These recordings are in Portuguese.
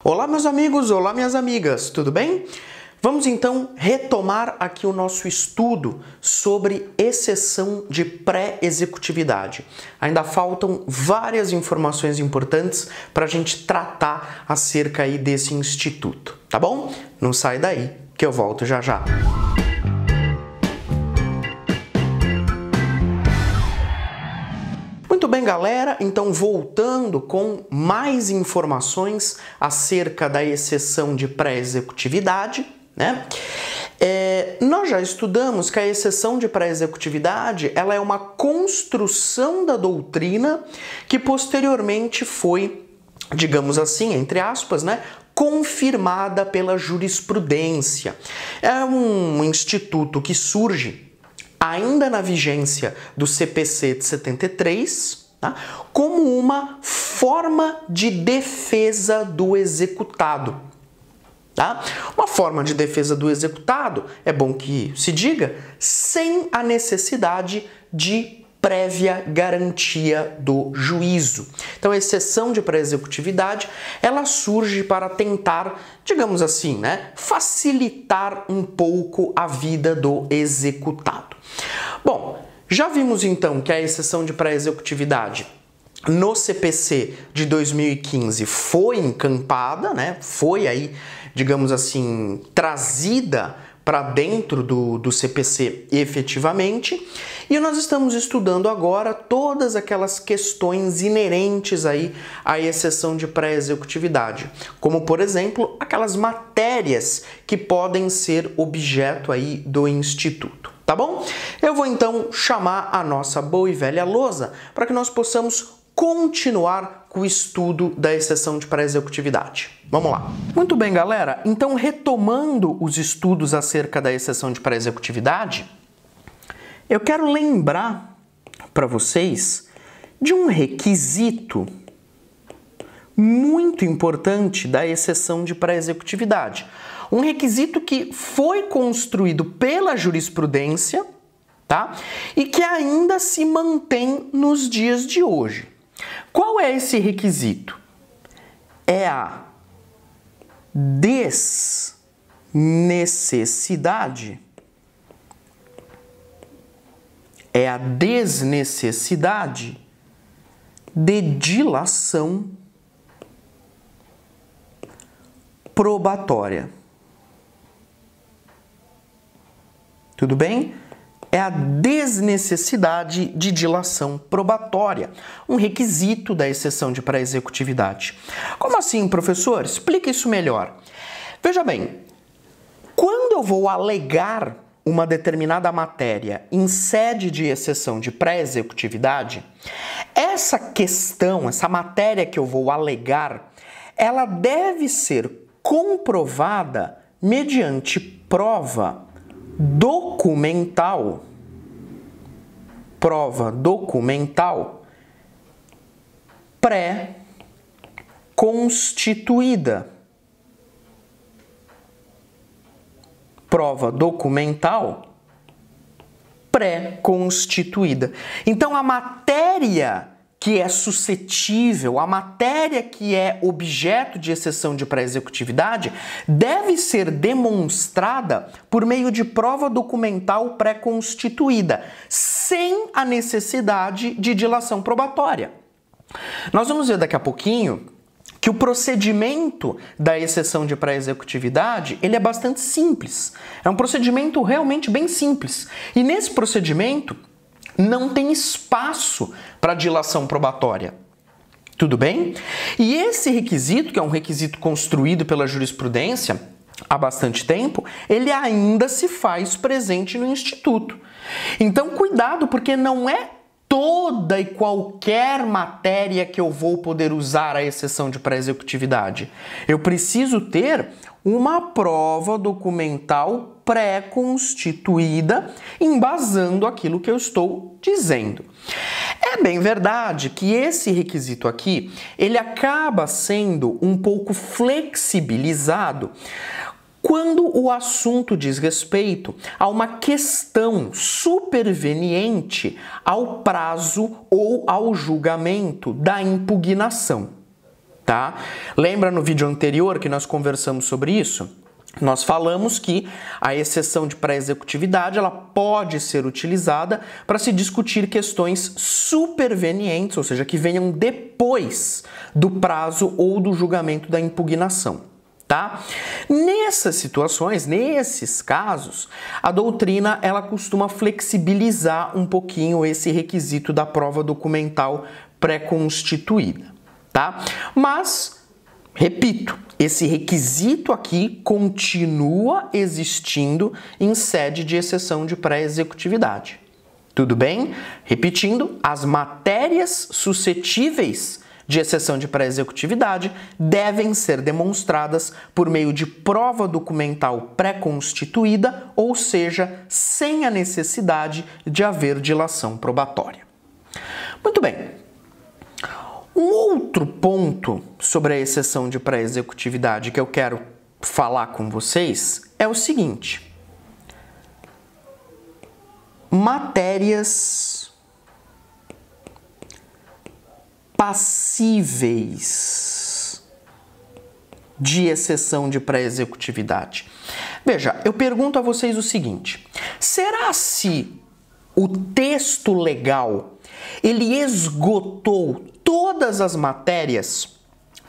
Olá meus amigos, olá minhas amigas, tudo bem? Vamos então retomar aqui o nosso estudo sobre exceção de pré-executividade. Ainda faltam várias informações importantes para a gente tratar acerca aí desse instituto, tá bom? Não sai daí que eu volto já já. Muito bem, galera, então voltando com mais informações acerca da exceção de pré-executividade, né? Nós já estudamos que a exceção de pré-executividade ela é uma construção da doutrina que posteriormente foi, digamos assim, entre aspas, né, confirmada pela jurisprudência. É um instituto que surge ainda na vigência do CPC de 73, tá? Como uma forma de defesa do executado. Tá? Uma forma de defesa do executado, é bom que se diga, sem a necessidade de prévia garantia do juízo. Então, a exceção de pré-executividade, ela surge para tentar, digamos assim, né, facilitar um pouco a vida do executado. Bom, já vimos então que a exceção de pré-executividade no CPC de 2015 foi encampada, né? Foi aí, digamos assim, trazida para dentro do CPC efetivamente, e nós estamos estudando agora todas aquelas questões inerentes aí à exceção de pré-executividade, como por exemplo, aquelas matérias que podem ser objeto aí do instituto, tá bom? Eu vou então chamar a nossa boa e velha lousa para que nós possamos continuar com o estudo da exceção de pré-executividade. Vamos lá. Muito bem, galera. Então, retomando os estudos acerca da exceção de pré-executividade, eu quero lembrar para vocês de um requisito muito importante da exceção de pré-executividade. Um requisito que foi construído pela jurisprudência, tá? E que ainda se mantém nos dias de hoje. Qual é esse requisito? É a desnecessidade. É a desnecessidade de dilação probatória. Tudo bem? É a desnecessidade de dilação probatória, um requisito da exceção de pré-executividade. Como assim, professor? Explica isso melhor. Veja bem, quando eu vou alegar uma determinada matéria em sede de exceção de pré-executividade, essa questão, essa matéria que eu vou alegar, ela deve ser comprovada mediante prova documental, pré-constituída. Prova documental pré-constituída. Então, a matéria que é suscetível, a matéria que é objeto de exceção de pré-executividade deve ser demonstrada por meio de prova documental pré-constituída, sem a necessidade de dilação probatória. Nós vamos ver daqui a pouquinho que o procedimento da exceção de pré-executividade, ele é bastante simples. É um procedimento realmente bem simples. E nesse procedimento não tem espaço para dilação probatória. Tudo bem? E esse requisito, que é um requisito construído pela jurisprudência há bastante tempo, ele ainda se faz presente no Instituto. Então, cuidado, porque não é toda e qualquer matéria que eu vou poder usar a exceção de pré-executividade. Eu preciso ter uma prova documental pré-constituída, embasando aquilo que eu estou dizendo. É bem verdade que esse requisito aqui, ele acaba sendo um pouco flexibilizado quando o assunto diz respeito a uma questão superveniente ao prazo ou ao julgamento da impugnação. tá? Lembra no vídeo anterior que nós conversamos sobre isso? Nós falamos que a exceção de pré-executividade ela pode ser utilizada para se discutir questões supervenientes, ou seja, que venham depois do prazo ou do julgamento da impugnação, tá? Nessas situações, nesses casos, a doutrina ela costuma flexibilizar um pouquinho esse requisito da prova documental pré-constituída, tá? Mas repito, esse requisito aqui continua existindo em sede de exceção de pré-executividade. Tudo bem? Repetindo, as matérias suscetíveis de exceção de pré-executividade devem ser demonstradas por meio de prova documental pré-constituída, ou seja, sem a necessidade de haver dilação probatória. Muito bem. Um outro ponto sobre a exceção de pré-executividade que eu quero falar com vocês é o seguinte: matérias passíveis de exceção de pré-executividade. Veja, eu pergunto a vocês o seguinte: será se o texto legal ele esgotou todas as matérias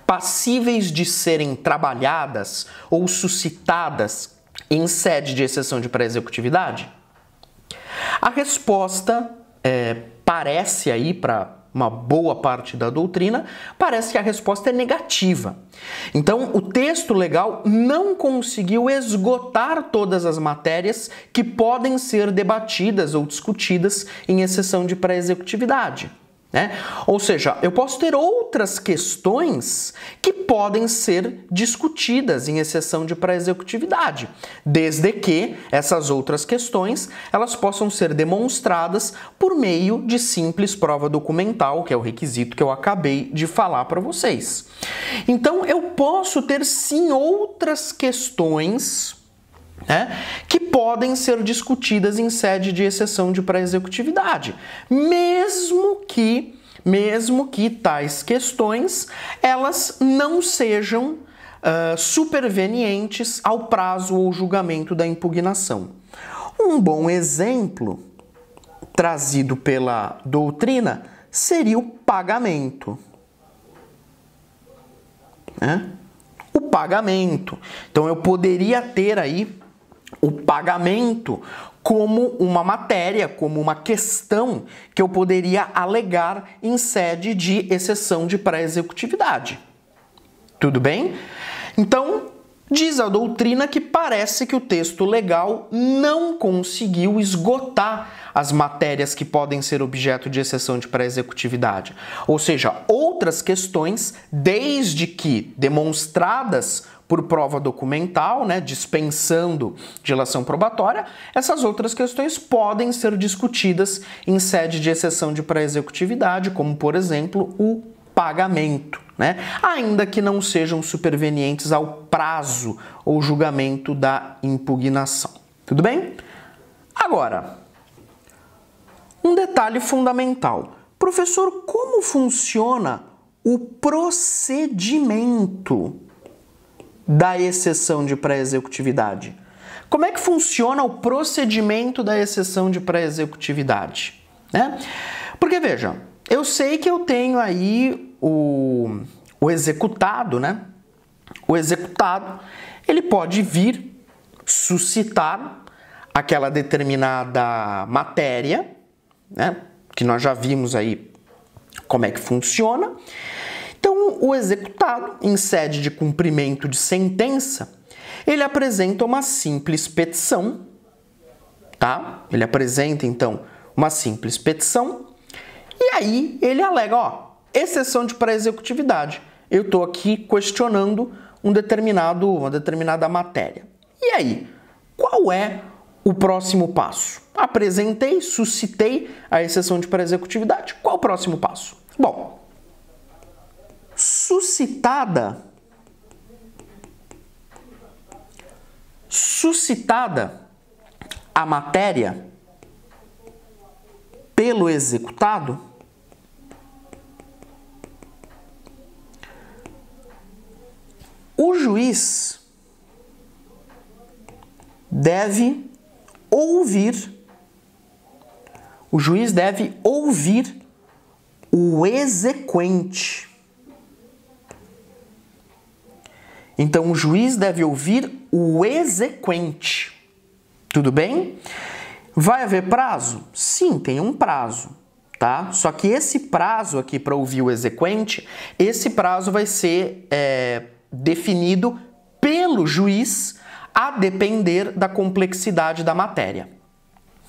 passíveis de serem trabalhadas ou suscitadas em sede de exceção de pré-executividade? A resposta parece aí para uma boa parte da doutrina, parece que a resposta é negativa. Então, o texto legal não conseguiu esgotar todas as matérias que podem ser debatidas ou discutidas em exceção de pré-executividade, né? Ou seja, eu posso ter outras questões que podem ser discutidas em exceção de pré-executividade, desde que essas outras questões elas possam ser demonstradas por meio de simples prova documental, que é o requisito que eu acabei de falar para vocês. Então, eu posso ter sim outras questões, né, que podem ser discutidas em sede de exceção de pré-executividade, mesmo que tais questões elas não sejam supervenientes ao prazo ou julgamento da impugnação. Um bom exemplo trazido pela doutrina seria o pagamento, né? O pagamento. Então eu poderia ter aí o pagamento como uma matéria, como uma questão que eu poderia alegar em sede de exceção de pré-executividade. Tudo bem? Então, diz a doutrina que parece que o texto legal não conseguiu esgotar as matérias que podem ser objeto de exceção de pré-executividade. Ou seja, outras questões, desde que demonstradas por prova documental, né, dispensando dilação probatória, essas outras questões podem ser discutidas em sede de exceção de pré-executividade, como, por exemplo, o pagamento, né, ainda que não sejam supervenientes ao prazo ou julgamento da impugnação. Tudo bem? Agora, um detalhe fundamental. Professor, como funciona o procedimento da exceção de pré-executividade? Como é que funciona o procedimento da exceção de pré-executividade, né? Porque, veja, eu sei que eu tenho aí o executado, né? O executado, ele pode vir suscitar aquela determinada matéria, né? Que nós já vimos aí como é que funciona. Então, o executado, em sede de cumprimento de sentença, ele apresenta uma simples petição, tá? Ele apresenta, então, uma simples petição e aí ele alega, ó, exceção de pré-executividade. Eu estou aqui questionando uma determinada matéria. E aí, qual é o próximo passo? Apresentei, suscitei a exceção de pré-executividade. Qual o próximo passo? Bom, suscitada a matéria pelo executado, juiz deve ouvir o exequente. Então, o juiz deve ouvir o exequente. Tudo bem? Vai haver prazo? Sim, tem um prazo, tá? Só que esse prazo aqui para ouvir o exequente, esse prazo vai ser definido pelo juiz a depender da complexidade da matéria,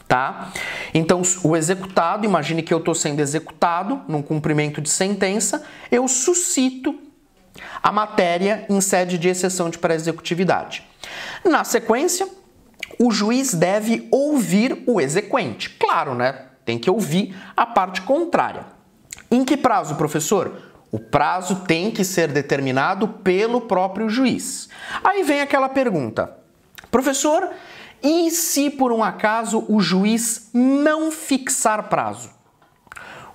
tá? Então, o executado, imagine que eu estou sendo executado num cumprimento de sentença, eu suscito a matéria em sede de exceção de pré-executividade. Na sequência, o juiz deve ouvir o exequente. Claro, né? Tem que ouvir a parte contrária. Em que prazo, professor? O prazo tem que ser determinado pelo próprio juiz. Aí vem aquela pergunta: professor, e se por um acaso o juiz não fixar prazo?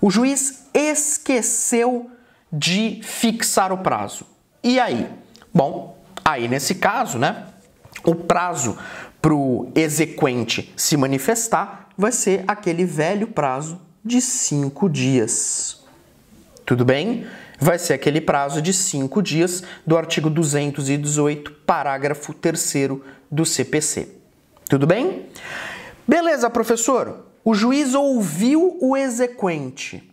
O juiz esqueceu de fixar o prazo. E aí? Bom, aí nesse caso, né, o prazo para o exequente se manifestar vai ser aquele velho prazo de 5 dias. Tudo bem? Vai ser aquele prazo de 5 dias do artigo 218, parágrafo 3º do CPC. Tudo bem? Beleza, professor. O juiz ouviu o exequente.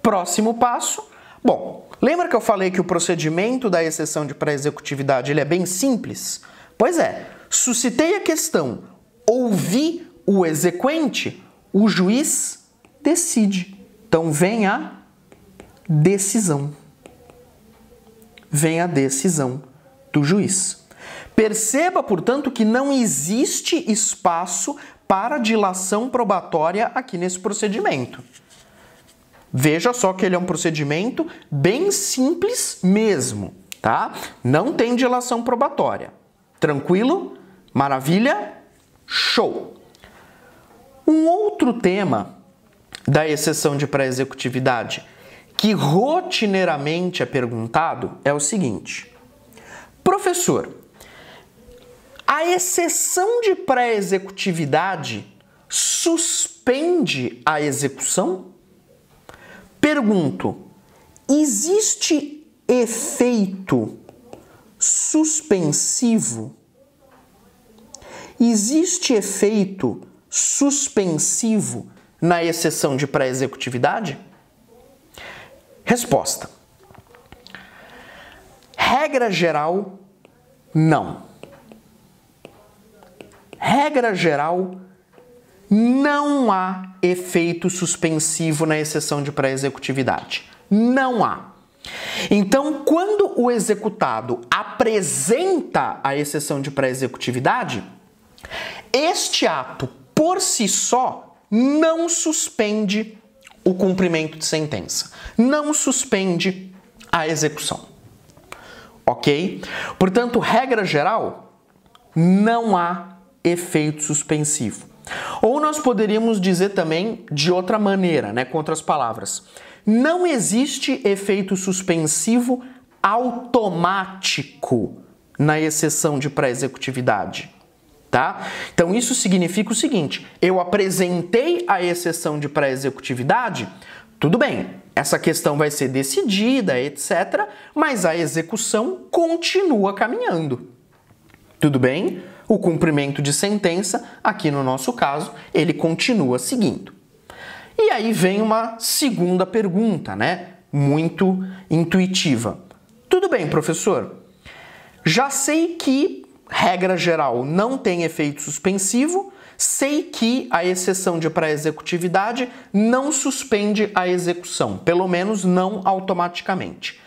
Próximo passo. Bom, lembra que eu falei que o procedimento da exceção de pré-executividade ele é bem simples? Pois é, suscitei a questão, ouvi o exequente, o juiz decide. Então vem a decisão. Vem a decisão do juiz. Perceba, portanto, que não existe espaço para dilação probatória aqui nesse procedimento. Veja só que ele é um procedimento bem simples mesmo, tá? Não tem dilação probatória. Tranquilo? Maravilha? Show! Um outro tema da exceção de pré-executividade que rotineiramente é perguntado é o seguinte: professor, a exceção de pré-executividade suspende a execução? Pergunto, existe efeito suspensivo? Existe efeito suspensivo na exceção de pré-executividade? Resposta: regra geral, não. Regra geral, não há efeito suspensivo na exceção de pré-executividade. Não há. Então, quando o executado apresenta a exceção de pré-executividade, este ato, por si só, não suspende o cumprimento de sentença. Não suspende a execução. Ok? Portanto, regra geral, não há efeito suspensivo. Ou nós poderíamos dizer também de outra maneira, né, com outras palavras. Não existe efeito suspensivo automático na exceção de pré-executividade, tá? Então isso significa o seguinte: eu apresentei a exceção de pré-executividade, tudo bem, essa questão vai ser decidida, etc., mas a execução continua caminhando. Tudo bem? O cumprimento de sentença, aqui no nosso caso, ele continua seguindo. E aí vem uma segunda pergunta, né? Muito intuitiva. Tudo bem, professor. Já sei que, regra geral, não tem efeito suspensivo, sei que a exceção de pré-executividade não suspende a execução, pelo menos não automaticamente.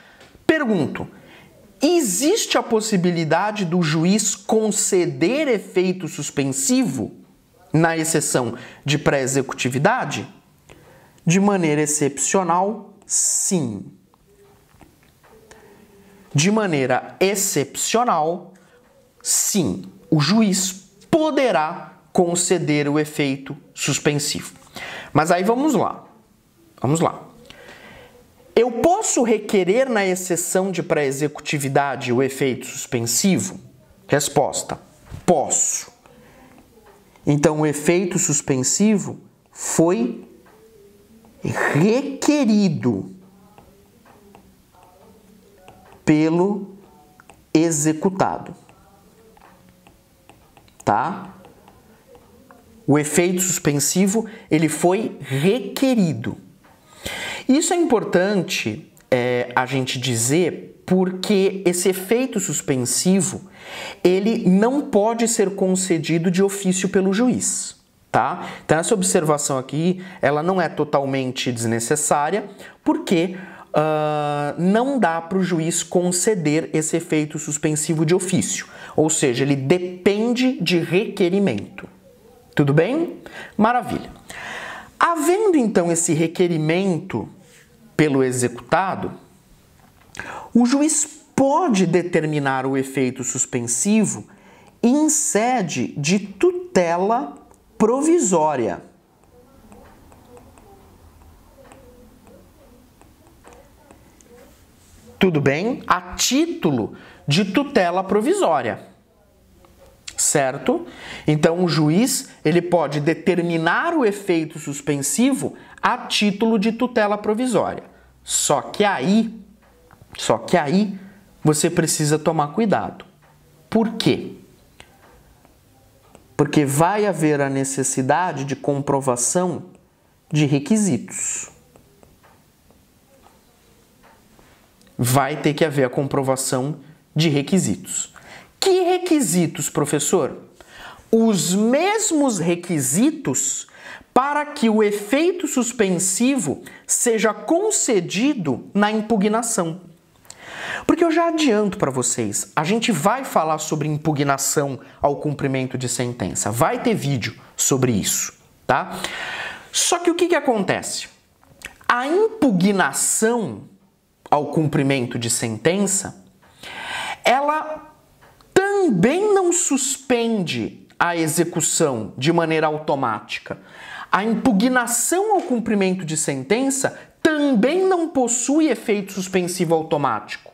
Pergunto: existe a possibilidade do juiz conceder efeito suspensivo na exceção de pré-executividade? De maneira excepcional, sim. De maneira excepcional, sim. O juiz poderá conceder o efeito suspensivo. Mas aí vamos lá. Vamos lá. Eu posso requerer na exceção de pré-executividade o efeito suspensivo? Resposta: posso. Então, o efeito suspensivo foi requerido pelo executado, tá? O efeito suspensivo, ele foi requerido. Isso é importante a gente dizer porque esse efeito suspensivo, ele não pode ser concedido de ofício pelo juiz, tá? Então essa observação aqui, ela não é totalmente desnecessária, porque não dá para o juiz conceder esse efeito suspensivo de ofício, ou seja, ele depende de requerimento. Tudo bem? Maravilha. Havendo então esse requerimento pelo executado, o juiz pode determinar o efeito suspensivo em sede de tutela provisória. Tudo bem? A título de tutela provisória. Certo? Então o juiz, ele pode determinar o efeito suspensivo a título de tutela provisória. Só que aí você precisa tomar cuidado. Por quê? Porque vai haver a necessidade de comprovação de requisitos. Vai ter que haver a comprovação de requisitos. Que requisitos, professor? Os mesmos requisitos para que o efeito suspensivo seja concedido na impugnação. Porque eu já adianto para vocês, a gente vai falar sobre impugnação ao cumprimento de sentença. Vai ter vídeo sobre isso, tá? Só que o que acontece? A impugnação ao cumprimento de sentença, ela também não suspende a execução de maneira automática. A impugnação ao cumprimento de sentença também não possui efeito suspensivo automático.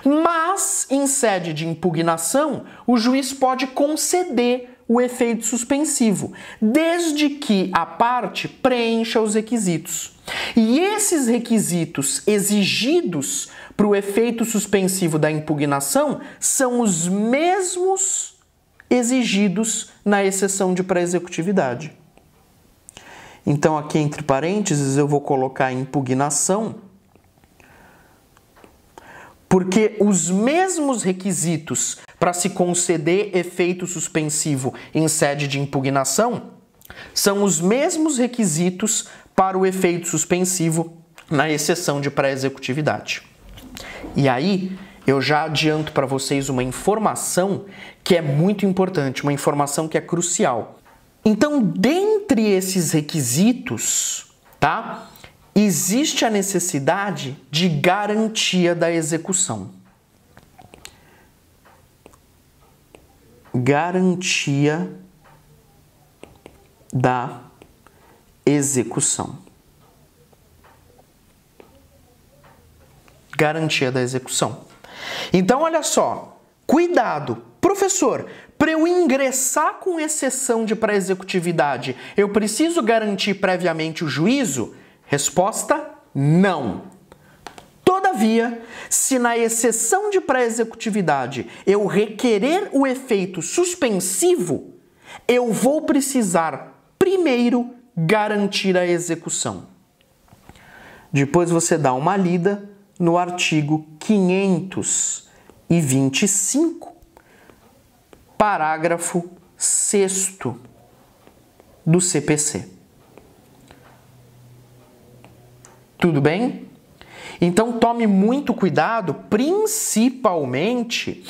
Mas, em sede de impugnação, o juiz pode conceder o efeito suspensivo, desde que a parte preencha os requisitos. E esses requisitos exigidos para o efeito suspensivo da impugnação são os mesmos exigidos na exceção de pré-executividade. Então, aqui entre parênteses, eu vou colocar impugnação, porque os mesmos requisitos para se conceder efeito suspensivo em sede de impugnação são os mesmos requisitos para o efeito suspensivo na exceção de pré-executividade. E aí, eu já adianto para vocês uma informação que é muito importante, uma informação que é crucial. Então, dentre esses requisitos, tá? Existe a necessidade de garantia da execução. Garantia da execução. Garantia da execução. Então, olha só, cuidado, professor, para eu ingressar com exceção de pré-executividade, eu preciso garantir previamente o juízo? Resposta: não. Todavia, se na exceção de pré-executividade eu requerer o efeito suspensivo, eu vou precisar primeiro garantir a execução. Depois você dá uma lida no artigo 525, parágrafo 6º do CPC. Tudo bem? Então tome muito cuidado, principalmente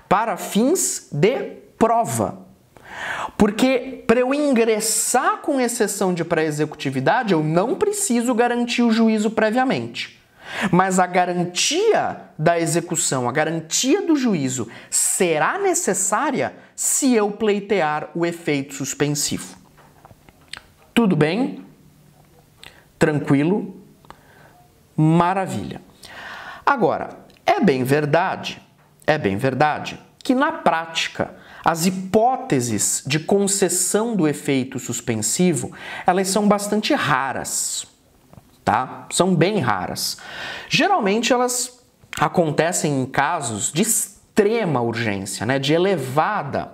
para fins de prova. Porque para eu ingressar com exceção de pré-executividade, eu não preciso garantir o juízo previamente. Mas a garantia da execução, a garantia do juízo, será necessária se eu pleitear o efeito suspensivo. Tudo bem? Tranquilo? Maravilha. Agora, é bem verdade que na prática as hipóteses de concessão do efeito suspensivo, elas são bastante raras, tá? São bem raras. Geralmente elas acontecem em casos de extrema urgência, né? De elevada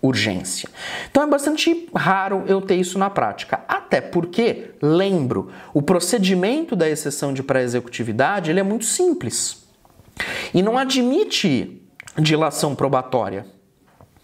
urgência. Então é bastante raro eu ter isso na prática, até porque, lembro, o procedimento da exceção de pré-executividade ele é muito simples e não admite dilação probatória,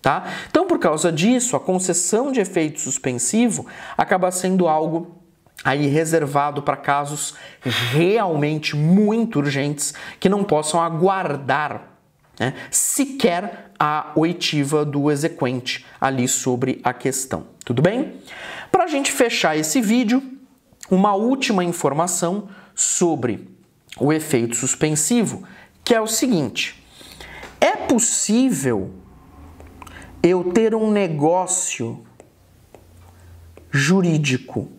tá? Então, por causa disso, a concessão de efeito suspensivo acaba sendo algo aí reservado para casos realmente muito urgentes que não possam aguardar, né, sequer a oitiva do exequente ali sobre a questão. Tudo bem? Para a gente fechar esse vídeo, uma última informação sobre o efeito suspensivo, que é o seguinte: é possível eu ter um negócio jurídico?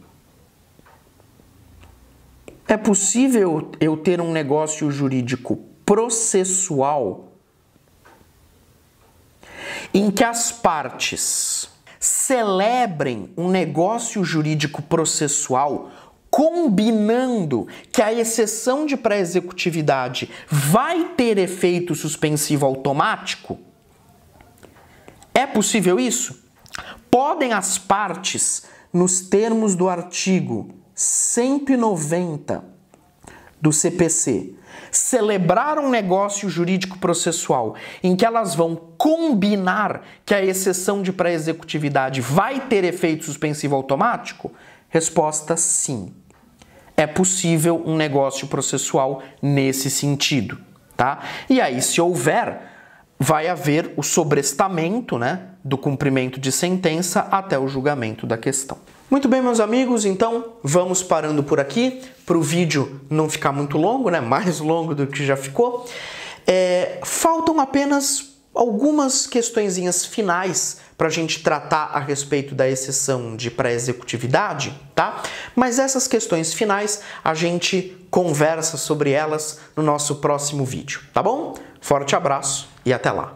É possível eu ter um negócio jurídico processual em que as partes celebrem um negócio jurídico processual combinando que a exceção de pré-executividade vai ter efeito suspensivo automático? É possível isso? Podem as partes, nos termos do artigo 190 do CPC, celebrar um negócio jurídico processual em que elas vão combinar que a exceção de pré-executividade vai ter efeito suspensivo automático? Resposta: sim. É possível um negócio processual nesse sentido, tá? E aí, se houver, vai haver o sobrestamento, né, do cumprimento de sentença até o julgamento da questão. Muito bem, meus amigos, então vamos parando por aqui, para o vídeo não ficar muito longo, né, mais longo do que já ficou. Faltam apenas algumas questõezinhas finais para a gente tratar a respeito da exceção de pré-executividade, tá? Mas essas questões finais a gente conversa sobre elas no nosso próximo vídeo, tá bom? Forte abraço e até lá!